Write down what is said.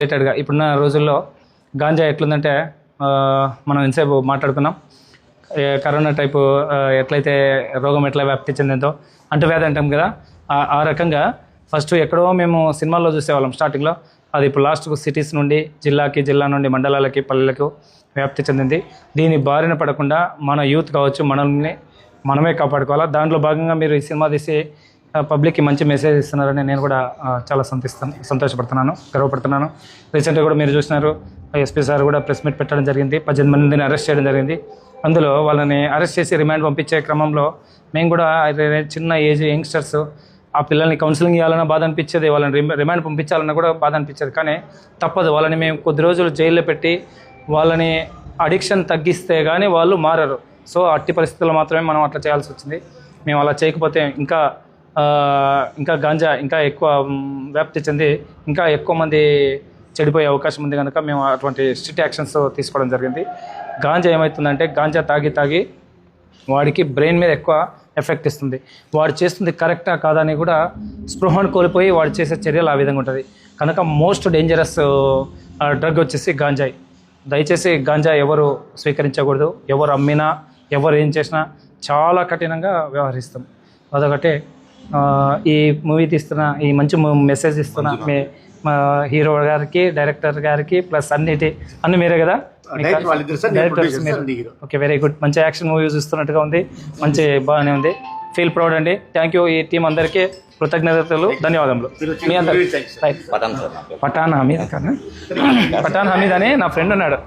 రిలేటెడ్గా ఇప్పుడున్న రోజుల్లో గాంజా ఎట్లుందంటే మనం ఎంతసేపు మాట్లాడుకున్నాం కరోనా టైపు ఎట్లయితే రోగం ఎట్లా వ్యాప్తి చెందిందో అంటువ్యాధి అంటాం కదా ఆ రకంగా ఫస్ట్ ఎక్కడో మేము సినిమాల్లో చూసేవాళ్ళం స్టార్టింగ్లో అది ఇప్పుడు లాస్ట్కు సిటీస్ నుండి జిల్లా నుండి మండలాలకి పల్లెలకు వ్యాప్తి చెందింది. దీని బారిన పడకుండా మన యూత్ కావచ్చు మనల్ని మనమే కాపాడుకోవాలా. దాంట్లో భాగంగా మీరు ఈ సినిమా తీసి పబ్లిక్కి మంచి మెసేజ్ ఇస్తున్నారని నేను కూడా చాలా సంతోషపడుతున్నాను, గర్వపడుతున్నాను. రీసెంట్గా కూడా మీరు చూసినారు, ఎస్పీ సార్ కూడా ప్రెస్ మీట్ పెట్టడం జరిగింది. 18 మందిని అరెస్ట్ చేయడం జరిగింది. అందులో వాళ్ళని అరెస్ట్ చేసి రిమాండ్ పంపించే క్రమంలో మేము కూడా చిన్న ఏజ్ యంగ్స్టర్స్ ఆ పిల్లల్ని కౌన్సిలింగ్ ఇవ్వాలన్నా బాధ అనిపించేది, వాళ్ళని రిమాండ్ పంపించాలన్నా కూడా బాధ అనిపించేది. కానీ తప్పదు, వాళ్ళని మేము కొద్ది రోజులు జైల్లో పెట్టి వాళ్ళని అడిక్షన్ తగ్గిస్తే కానీ వాళ్ళు మారరు. సో అట్టి పరిస్థితుల్లో మాత్రమే మనం అట్లా చేయాల్సి వచ్చింది. మేము అలా చేయకపోతే ఇంకా గాంజా ఇంకా ఎక్కువ వ్యాప్తి చెంది ఇంకా ఎక్కువ మంది చెడిపోయే అవకాశం ఉంది. కనుక మేము అటువంటి స్ట్రిక్ట్ యాక్షన్స్ తీసుకోవడం జరిగింది. గాంజా ఏమవుతుందంటే గాంజా తాగి వాడికి బ్రెయిన్ మీద ఎక్కువ ఎఫెక్ట్ ఇస్తుంది. వాడు చేస్తుంది కరెక్టా కాదా అని కూడా స్పృహను కోల్పోయి వాడు చేసే చర్యలు ఆ విధంగా ఉంటుంది. కనుక మోస్ట్ డేంజరస్ డ్రగ్ వచ్చేసి గాంజాయి. దయచేసి గాంజా ఎవరు స్వీకరించకూడదు. ఎవరు అమ్మినా ఎవరు ఏం చేసినా చాలా కఠినంగా వ్యవహరిస్తాం. అదొకటే ఈ మూవీ తీస్తున్న ఈ మంచి మెసేజ్ ఇస్తున్న మా హీరో గారికి, డైరెక్టర్ గారికి ప్లస్ అన్ని మీరే కదా. Okay, very good. మంచి యాక్షన్ మూవీ చూస్తున్నట్టుగా ఉంది, మంచి బాగానే ఉంది. ఫీల్ ప్రౌడ్ అండి. Thank you. ఈ టీం అందరికీ కృతజ్ఞతలు, ధన్యవాదములు. మీ అందరికీ పఠాన్ హమీద్ అని నా ఫ్రెండ్ ఉన్నాడు.